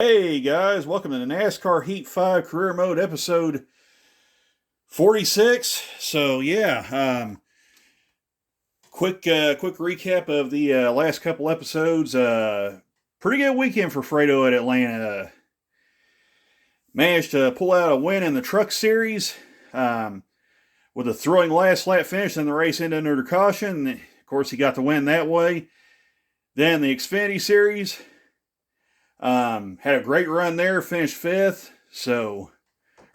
Hey guys, welcome to the NASCAR Heat 5 Career Mode episode 46. Quick recap of the last couple episodes. Pretty good weekend for Fredo at Atlanta. Managed to pull out a win in the Truck Series with a thrilling last lap finish, and the race ended under caution. Of course, he got the win that way. Then the Xfinity Series. Had a great run there, finished fifth, or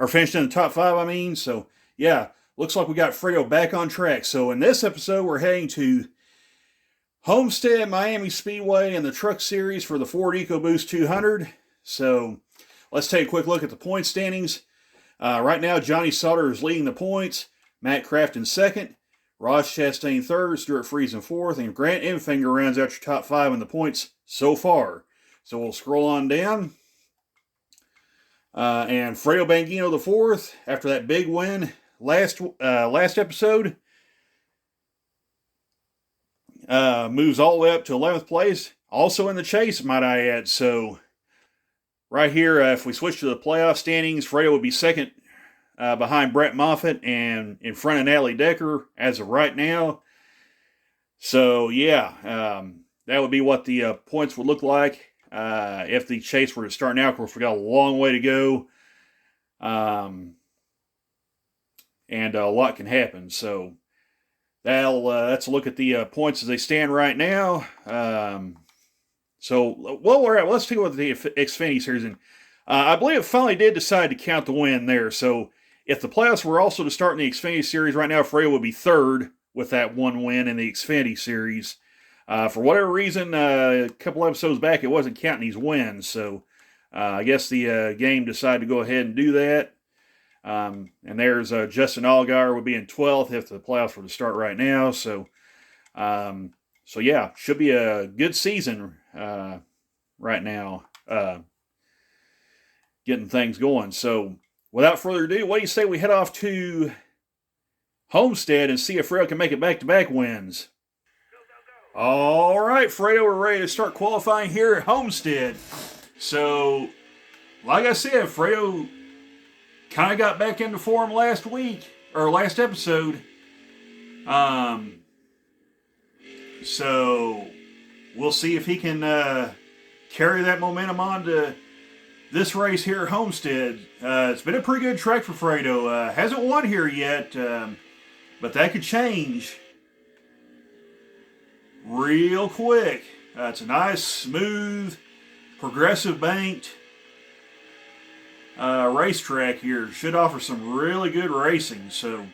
finished in the top five, looks like we got Fredo back on track. So in this episode, we're heading to Homestead-Miami Speedway in the Truck Series for the Ford EcoBoost 200. So let's take a quick look at the point standings. Right now, Johnny Sauter is leading the points, Matt Kraft in second, Ross Chastain third, Stuart Friesen fourth, and Grant Enfinger rounds out your top five in the points so far. So we'll scroll on down. And Fredo Bangino the fourth, after that big win last episode, moves all the way up to 11th place. Also in the chase, might I add. So right here, if we switch to the playoff standings, Fredo would be second behind Brett Moffitt and in front of Natalie Decker as of right now. So that would be what the points would look like. If the chase were to start now. Of course, we got a long way to go. And a lot can happen. So that's a look at the points as they stand right now. Let's take a look at the Xfinity Series. And I believe it finally did decide to count the win there. So if the playoffs were also to start in the Xfinity Series right now, Fredo would be third with that one win in the Xfinity Series. For whatever reason, a couple episodes back, it wasn't counting these wins. So I guess the game decided to go ahead and do that. And there's Justin Allgaier would be in 12th if the playoffs were to start right now. So should be a good season right now, getting things going. So without further ado, what do you say we head off to Homestead and see if Fredo can make it back-to-back wins? All right, Fredo, we're ready to start qualifying here at Homestead. So, like I said, Fredo kind of got back into form last episode. So, we'll see if he can carry that momentum on to this race here at Homestead. It's been a pretty good track for Fredo. Hasn't won here yet, but that could change real quick. It's a nice, smooth, progressive banked racetrack here. Should offer some really good racing. So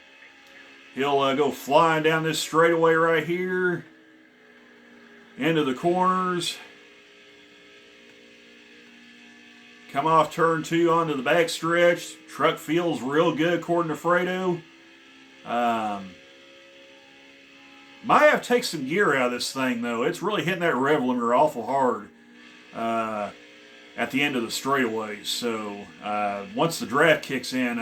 he'll go flying down this straightaway right here into the corners. Come off turn 2 onto the back stretch. Truck feels real good according to Fredo. Might have to take some gear out of this thing, though. It's really hitting that rev limiter awful hard at the end of the straightaway. So once the draft kicks in,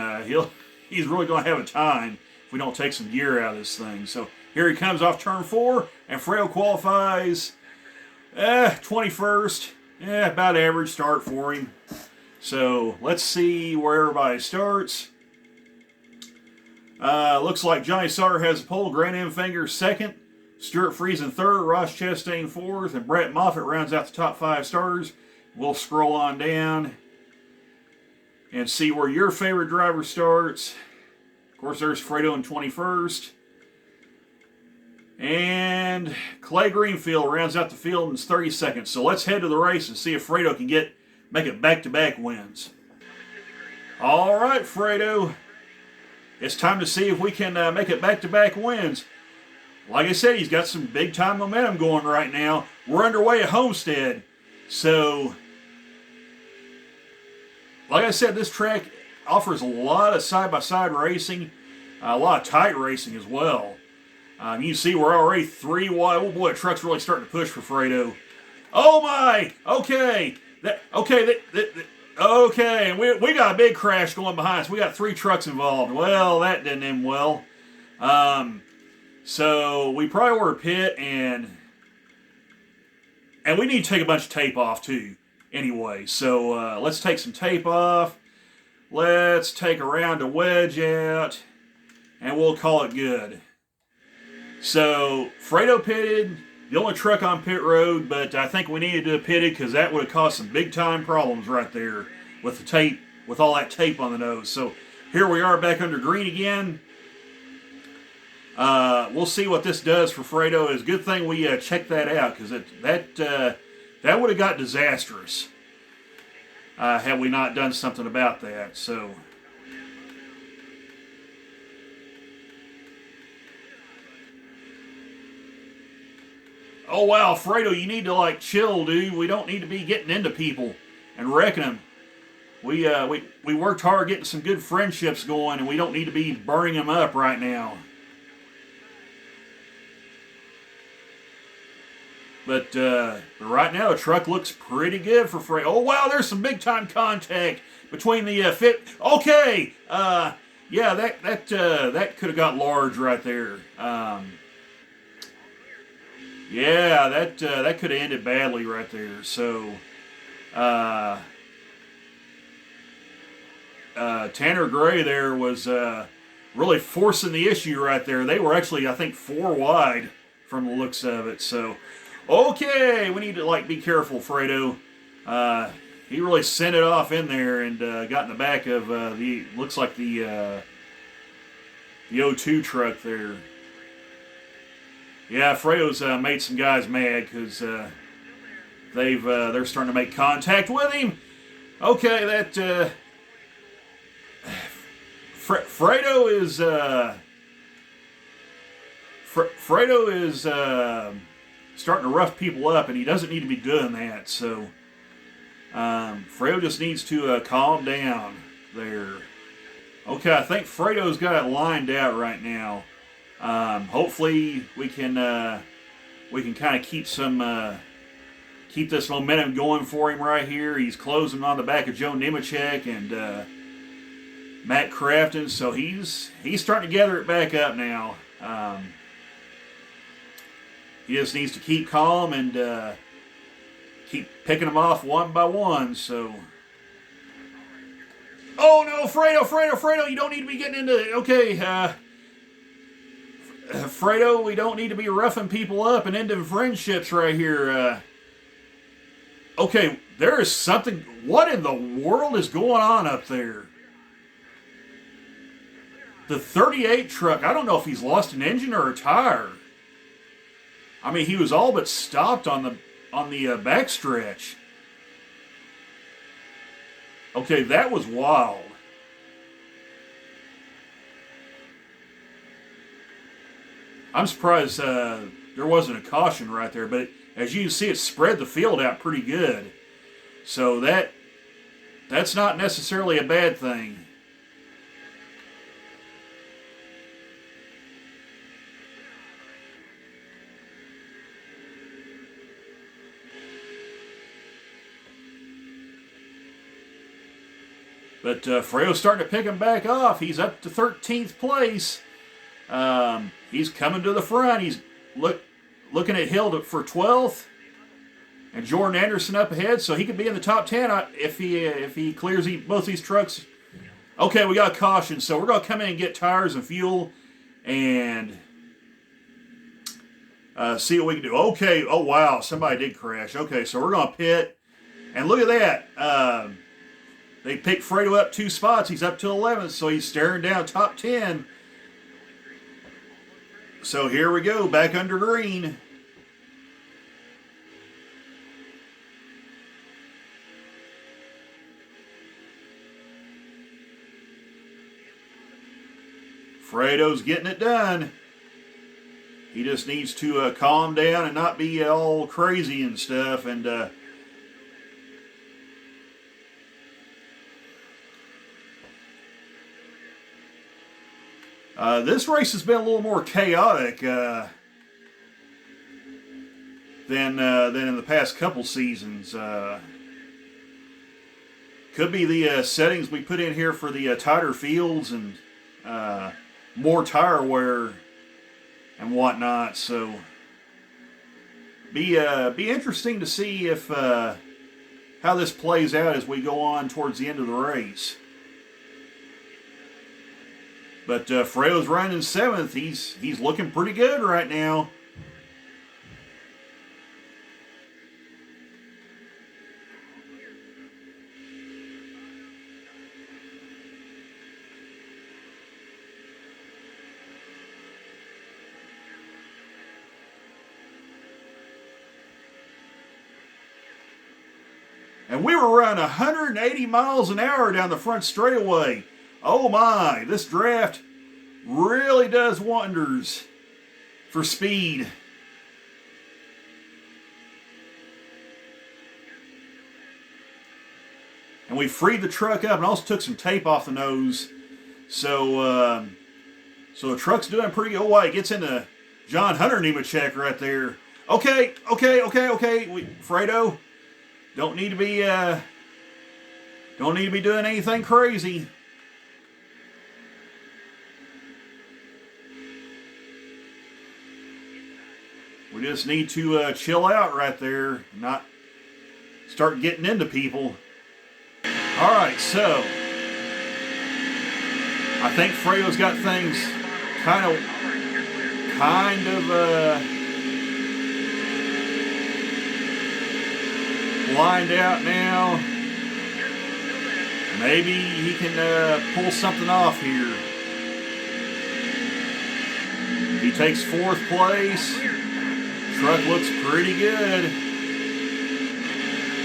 he's really going to have a time if we don't take some gear out of this thing. So here he comes off turn 4, and Fredo qualifies 21st. About average start for him. So let's see where everybody starts. Looks like Johnny Sauter has a pole, Grant Enfinger second, Stuart Friesen third, Ross Chastain fourth, and Brett Moffitt rounds out the top 5 starters. We'll scroll on down and see where your favorite driver starts. Of course, there's Fredo in 21st. And Clay Greenfield rounds out the field in 32nd. So let's head to the race and see if Fredo can make it back-to-back wins. All right, Fredo. It's time to see if we can make it back-to-back wins. Like I said, he's got some big-time momentum going right now. We're underway at Homestead. So, like I said, this track offers a lot of side-by-side racing, a lot of tight racing as well. You can see we're already 3 wide. Oh boy, the truck's really starting to push for Fredo. Oh my! Okay. Okay, and we got a big crash going behind us. We got 3 trucks involved. Well, that didn't end well. So we probably were a pit, and we need to take a bunch of tape off too. anyway. So let's take some tape off. Let's take a round of wedge out, and we'll call it good. So Fredo pitted, the only truck on pit road, but I think we needed to have pitted because that would have caused some big time problems right there with the tape, with all that tape on the nose. So here we are back under green again. We'll see what this does for Fredo. It's a good thing we checked that out because that would have got disastrous had we not done something about that. So. Oh wow, Fredo, you need to like chill, dude. We don't need to be getting into people and wrecking them. We worked hard getting some good friendships going, and we don't need to be burning them up right now. But right now, the truck looks pretty good for Fredo. Oh wow, there's some big time contact between the fit. Okay, yeah, that could have got large right there. Yeah, that could have ended badly right there. So, Tanner Gray there was really forcing the issue right there. They were actually, I think, 4 wide from the looks of it. So, okay, we need to like be careful, Fredo. He really sent it off in there and got in the back of the looks like the O2 truck there. Yeah, Fredo's made some guys mad because they're starting to make contact with him. Okay, that Fredo is starting to rough people up, and he doesn't need to be doing that. So Fredo just needs to calm down there. Okay, I think Fredo's got it lined out right now. Hopefully we can kind of keep this momentum going for him right here. He's closing on the back of Joe Nemechek and Matt Crafton, so he's starting to gather it back up now. He just needs to keep calm and keep picking them off one by one. So, oh no, Fredo, you don't need to be getting into it. Okay. Fredo, we don't need to be roughing people up and ending friendships right here. Okay, there is something. What in the world is going on up there? The 38 truck, I don't know if he's lost an engine or a tire. I mean, he was all but stopped on the backstretch. Okay, that was wild. I'm surprised there wasn't a caution right there, but as you can see, it spread the field out pretty good. So that's not necessarily a bad thing. But Fredo's starting to pick him back off. He's up to 13th place. He's coming to the front. He's looking at Hill for 12th, and Jordan Anderson up ahead, so he could be in the top 10 if he clears both these trucks. Okay, we got caution, so we're going to come in and get tires and fuel and see what we can do. Okay, oh wow, somebody did crash. Okay, so we're going to pit, and look at that. They picked Fredo up 2 spots. He's up to 11th, so he's staring down top 10. So here we go, back under green. Fredo's getting it done. He just needs to calm down and not be all crazy and stuff. And this race has been a little more chaotic than in the past couple seasons. Could be the settings we put in here for the tighter fields and more tire wear and whatnot. So be interesting to see if how this plays out as we go on towards the end of the race. But Fredo's running 7th. He's looking pretty good right now. And we were running 180 miles an hour down the front straightaway. Oh my, this draft really does wonders for speed. And we freed the truck up and also took some tape off the nose. So the truck's doing pretty good. Oh, it gets into John Hunter Nemechek right there. Okay. Fredo, don't need to be doing anything crazy. We just need to chill out right there, not start getting into people. All right, so I think Fredo's got things kind of lined out now. Maybe he can pull something off here. He takes 4th place. Truck looks pretty good.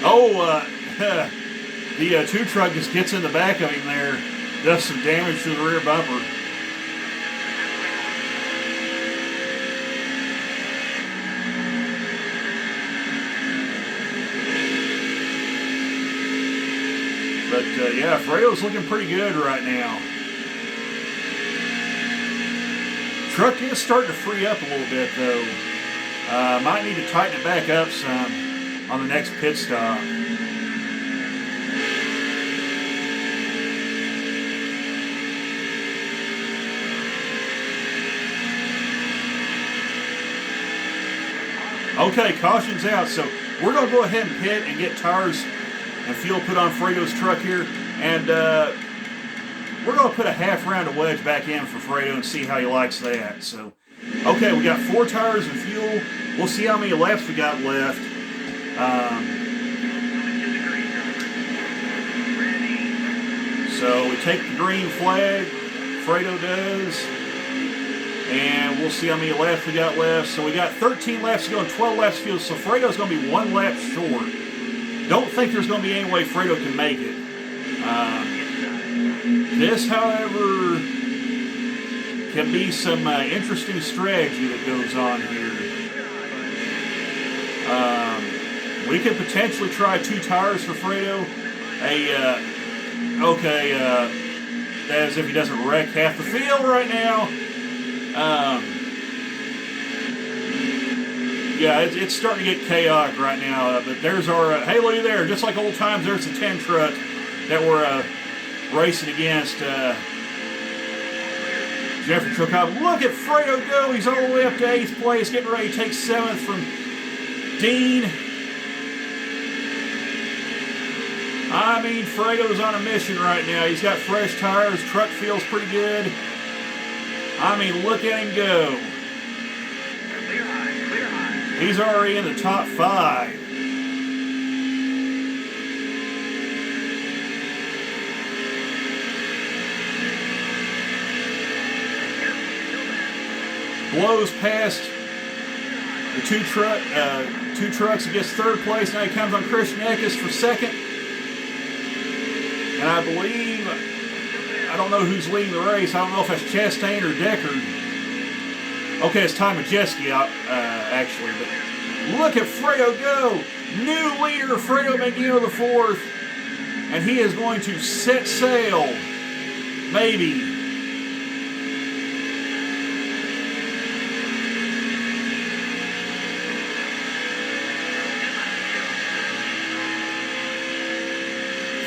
Oh, the 2 truck just gets in the back of him there. Does some damage to the rear bumper. But yeah, Fredo's looking pretty good right now. Truck is starting to free up a little bit though. Might need to tighten it back up some on the next pit stop. Okay, caution's out, so we're going to go ahead and pit and get tires and fuel put on Fredo's truck here, and we're going to put a half round of wedge back in for Fredo and see how he likes that. So, okay, we got 4 tires and fuel. We'll see how many laps we got left. So we take the green flag, Fredo does, and we'll see how many laps we got left. So we got 13 laps to go and 12 laps to fuel, so Fredo's going to be 1 lap short. Don't think there's going to be any way Fredo can make it. This, however, can be some interesting strategy that goes on here. We could potentially try 2 tires for Fredo. As if he doesn't wreck half the field right now. Yeah, it's starting to get chaotic right now. But there's our, hey, look there, just like old times, there's the 10 truck that we're racing against. Jeffrey Chilcott. Look at Fredo go. He's all the way up to 8th place, getting ready to take 7th from Dean. I mean, Fredo's on a mission right now. He's got fresh tires. Truck feels pretty good. I mean, look at him go. He's already in the top 5. Blows past the 2 trucks. He gets 3rd place. Now he comes on Christian Eckes for 2nd. And I believe, I don't know who's leading the race. I don't know if that's Chastain or Deckard. Okay, it's Ty Majeski, actually. But look at Fredo go. New leader, Fredo Maggino the 4th. And he is going to set sail. Maybe.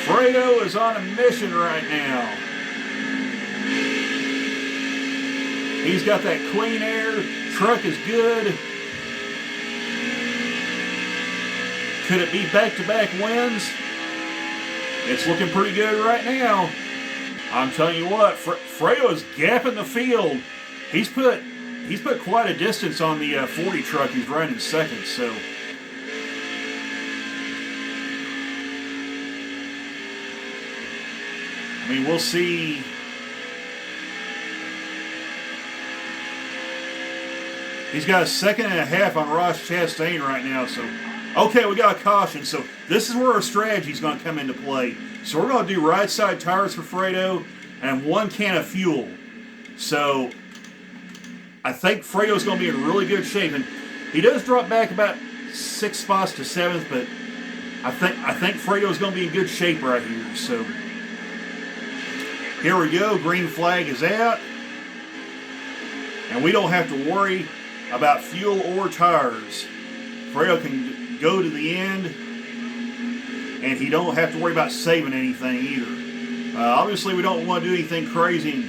Fredo is on a mission right now. He's got that clean air. Truck is good. Could it be back-to-back wins? It's looking pretty good right now. I'm telling you what, Fredo is gapping the field. He's put quite a distance on the 40 truck he's running second, so. I mean, we'll see. He's got a second and a half on Ross Chastain right now, so. Okay, we got a caution, so this is where our strategy is going to come into play. So we're going to do right side tires for Fredo and 1 can of fuel. So I think Fredo's going to be in really good shape, and he does drop back about 6 spots to 7th, but I think Fredo's going to be in good shape right here. So here we go. Green flag is out, and we don't have to worry about fuel or tires. Fredo can go to the end, and he don't have to worry about saving anything either. Obviously, we don't want to do anything crazy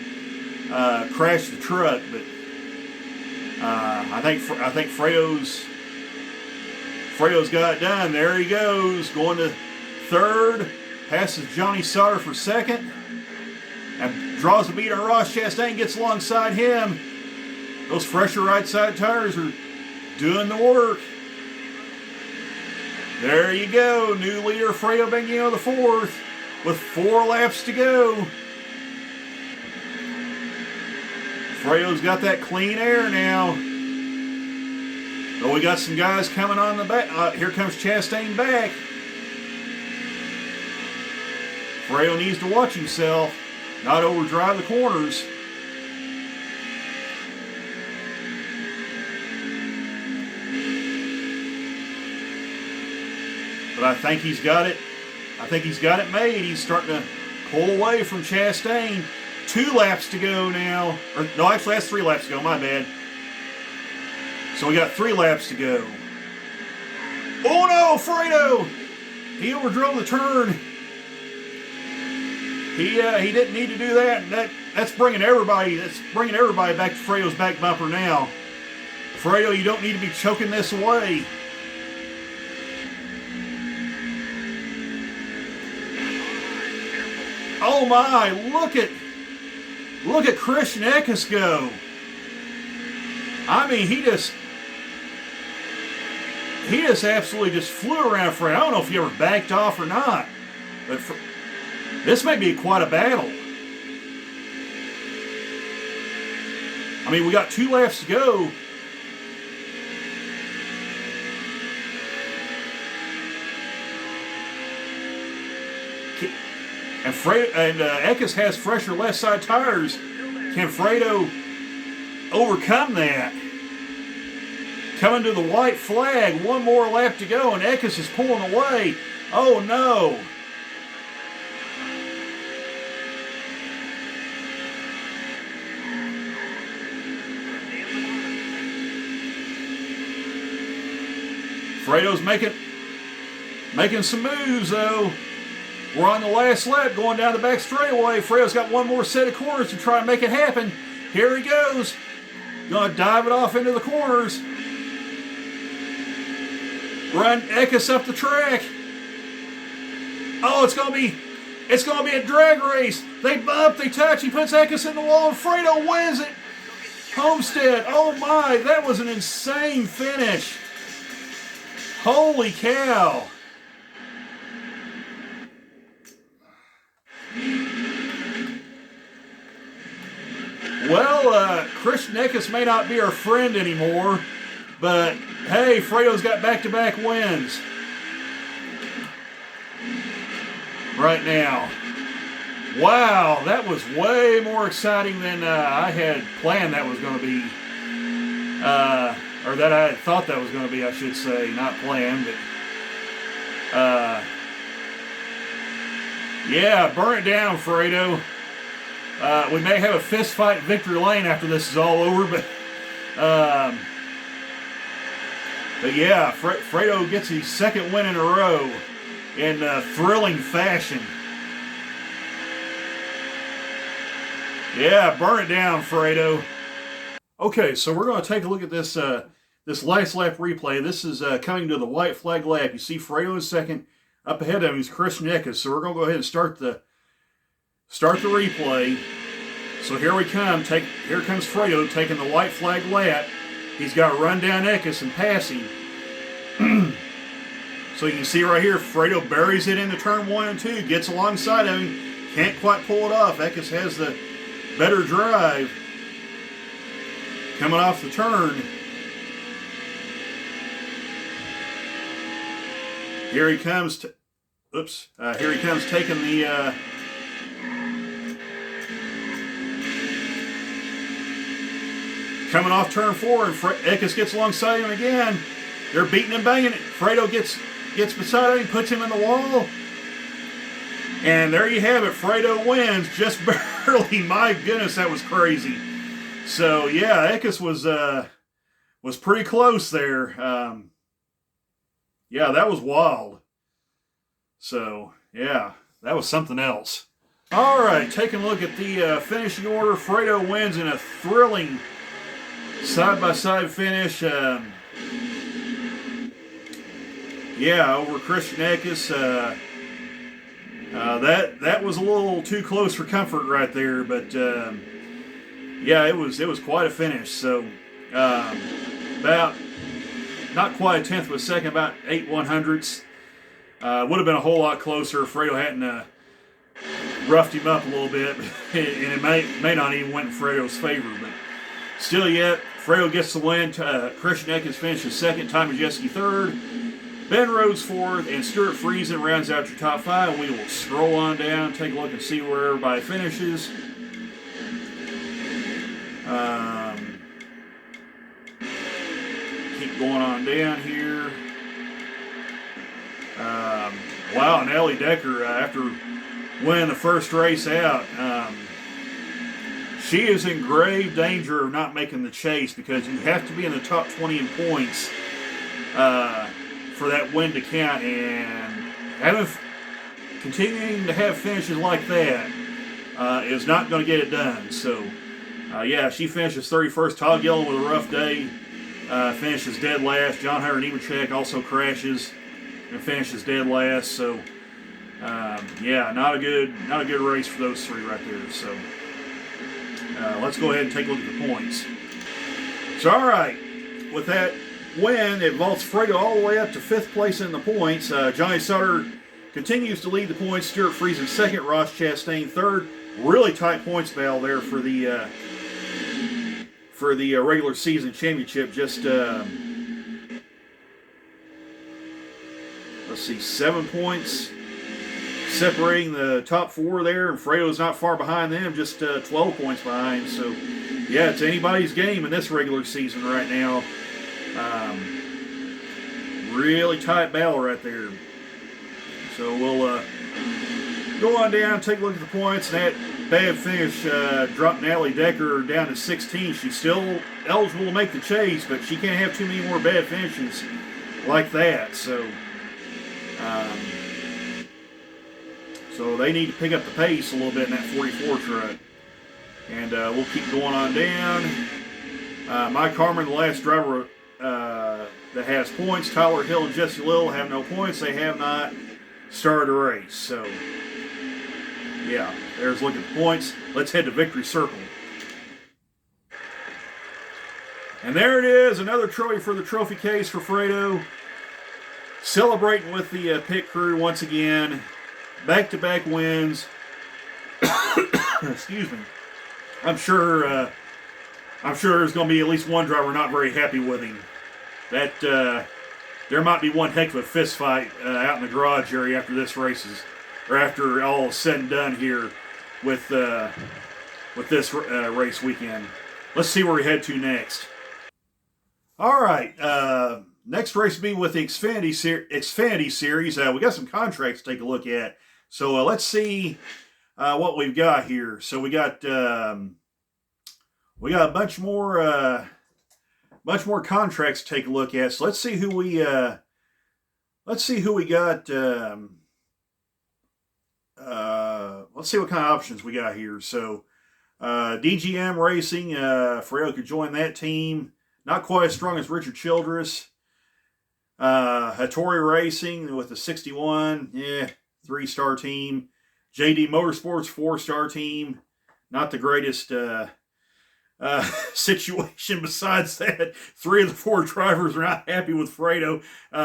and crash the truck, but I think Fredo's got it done. There he goes, going to third, passes Johnny Sauter for second, and draws the beat on Ross Chastain, gets alongside him. Those fresher right side tires are doing the work. There you go, new leader Fredo Banguino the 4th with 4 laps to go. Fredo's got that clean air now. But we got some guys coming on the back. Here comes Chastain back. Fredo needs to watch himself, not overdrive the corners. But I think he's got it. I think he's got it made. He's starting to pull away from Chastain. 2 laps to go now. Or no, actually that's 3 laps to go. My bad. So we got 3 laps to go. Oh no, Fredo! He overdrove the turn. He didn't need to do that. And that's bringing everybody. That's bringing everybody back to Fredo's back bumper now. Fredo, you don't need to be choking this away. Oh my, look at Christian Eckes go. I mean, he just absolutely just flew around Fredo. I don't know if he ever backed off or not, but this may be quite a battle. I mean, we got 2 laps to go. And Eckes has fresher left side tires. Can Fredo overcome that? Coming to the white flag. 1 more lap to go, and Eckes is pulling away. Oh no! Fredo's making some moves though. We're on the last lap going down the back straightaway. Fredo's got 1 more set of corners to try and make it happen. Here he goes. Gonna dive it off into the corners. Run Eckes up the track. Oh, it's gonna be a drag race. They bump, they touch, he puts Eckes in the wall, and Fredo wins it. Homestead, oh my, that was an insane finish. Holy cow. Well, Christian Eckes may not be our friend anymore, but hey, Fredo's got back-to-back wins right now. Wow, that was way more exciting than I had planned that was going to be, or that I had thought that was going to be, I should say. Not planned, but yeah, burn it down, Fredo. We may have a fist fight in victory lane after this is all over, but yeah, Fredo gets his 2nd win in a row in thrilling fashion. Yeah, burn it down, Fredo. Okay, so we're going to take a look at this this last lap replay. This is coming to the white flag lap. You see Fredo in second. Up ahead of him is Christian Eckes. So we're going to go ahead and start the replay. So here we come. Here comes Fredo taking the white flag lap. He's got to run down Eckes and pass him. So you can see right here, Fredo buries it into turn 1 and 2, gets alongside of him, can't quite pull it off. Eckes has the better drive. Coming off the turn. Here he comes. Here he comes taking the. Coming off turn 4, and Eckes gets alongside him again. They're beating and banging it. Fredo gets beside him, puts him in the wall. And there you have it. Fredo wins just barely. My goodness, that was crazy. So yeah, Eckes was pretty close there. Yeah, that was wild. So yeah, that was something else. All right, taking a look at the finishing order. Fredo wins in a thrilling side-by-side finish. Yeah, over Christian Eckes. That was a little too close for comfort right there, but yeah, it was quite a finish. So about not quite a tenth of a second, about 8/100ths. Would have been a whole lot closer if Fredo hadn't roughed him up a little bit, and it may not even went in Fredo's favor, but still yet, Fredo gets the win. Christian Eckes finishes second, Tom Majeski third, Ben Rhodes fourth, and Stuart Friesen rounds out your top 5. We will scroll on down, take a look and see where everybody finishes. Keep going on down here. Wow, and Ellie Decker, after winning the first race out, she is in grave danger of not making the chase, because you have to be in the top 20 in points for that win to count, and continuing to have finishes like that is not going to get it done. So, yeah, she finishes 31st. Todd Gillen with a rough day finishes dead last. John Hunter Nemechek also crashes and finishes dead last. So, yeah, not a good race for those three right there. So, let's go ahead and take a look at the points. So, all right, with that win, it vaults Fredo all the way up to 5th place in the points. Johnny Sutter continues to lead the points. Stuart Friesen second, Ross Chastain third. Really tight points battle there for the regular season championship. Just let's see, 7 points separating the top 4 there, and Fredo's not far behind them, just 12 points behind. So yeah, it's anybody's game in this regular season right now. Really tight battle right there. So we'll go on down, take a look at the points. And that bad finish dropped Natalie Decker down to 16. She's still eligible to make the chase, but she can't have too many more bad finishes like that. So, so they need to pick up the pace a little bit in that 44 truck. And we'll keep going on down. Mike Harmon, the last driver that has points. Tyler Hill and Jesse Little have no points. They have not started a race. So, yeah, there's a look at the points. Let's head to Victory Circle. And there it is, another trophy for the trophy case for Fredo. Celebrating with the pit crew once again. Back-to-back wins. Excuse me. I'm sure there's going to be at least one driver not very happy with him. That there might be one heck of a fist fight out in the garage area after this after all is said and done here with this race weekend. Let's see where we head to next. All right, next race will be with the Xfinity Series. We got some contracts to take a look at. So let's see what we've got here. So we got a bunch more contracts to take a look at. So let's see who we got. Let's see what kind of options we got here. So DGM Racing, Fredo could join that team. not quite as strong as Richard Childress. Hattori Racing with the 61, 3-star team. JD Motorsports, 4-star team. Not the greatest situation. Besides that, 3 of the 4 drivers are not happy with Fredo.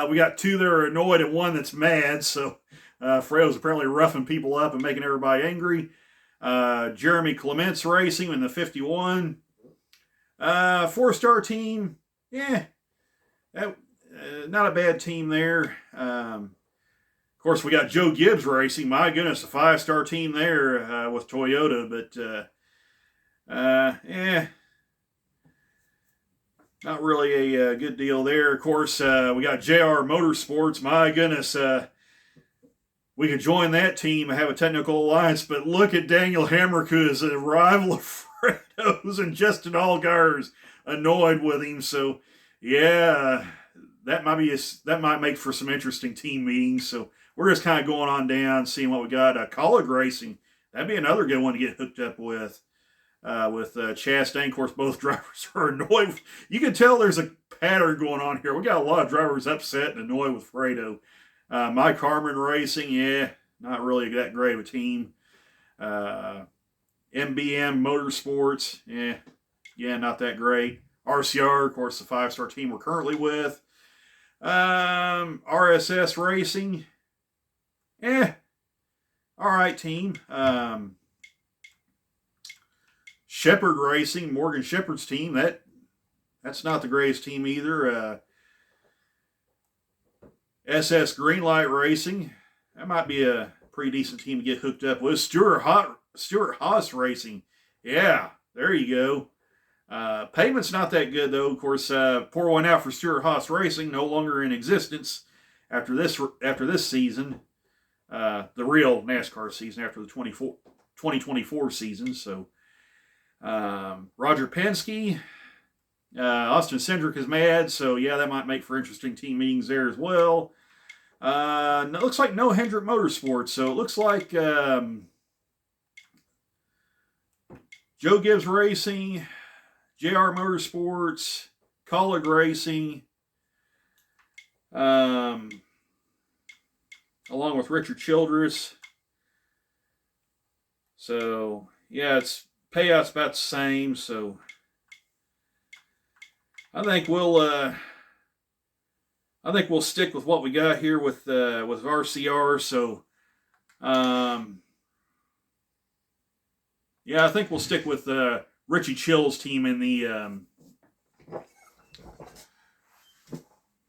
We got 2 that are annoyed and 1 that's mad. So Fredo's apparently roughing people up and making everybody angry. Jeremy Clements Racing in the 51. 4-star team. Not a bad team there. Of course, we got Joe Gibbs Racing. My goodness, a 5-star team there with Toyota. But, not really a good deal there. Of course, we got JR Motorsports. My goodness, we could join that team and have a technical alliance. But look at Daniel Hamrick, as a rival of Fredo's, and Justin Allgaier's annoyed with him. So, yeah, that might make for some interesting team meetings. So we're just kind of going on down, seeing what we got. College Racing, that'd be another good one to get hooked up with. Chastain, of course, both drivers are annoyed. You can tell there's a pattern going on here. We got a lot of drivers upset and annoyed with Fredo. Mike Harmon Racing, not really that great of a team. MBM Motorsports, not that great. RCR, of course, the 5-star team we're currently with. RSS Racing, all right team. Shepherd Racing, Morgan Shepherd's team, that's not the greatest team either. SS Greenlight Racing, that might be a pretty decent team to get hooked up with. Stuart Haas Racing, there you go. Pavement's not that good, though. Of course, pour one out for Stuart Haas Racing, no longer in existence after this season, the real NASCAR season after the 2024 season. So, Roger Penske, Austin Cindric is mad, so that might make for interesting team meetings there as well. It looks like no Hendrick Motorsports, so it looks like Joe Gibbs Racing, JR Motorsports, Colleague Racing, along with Richard Childress. So, it's payout's about the same. So, I think we'll stick with what we got here with RCR. So, I think we'll stick with Richie Chill's team in the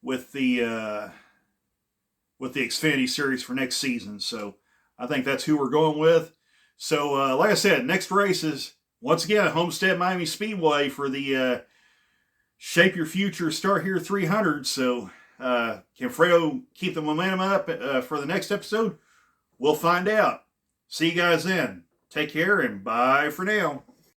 with the Xfinity Series for next season. So I think that's who we're going with. So like I said, next race is once again Homestead-Miami Speedway for the Shape Your Future Start Here 300. So can Fredo keep the momentum up for the next episode? We'll find out. See you guys then. Take care and bye for now.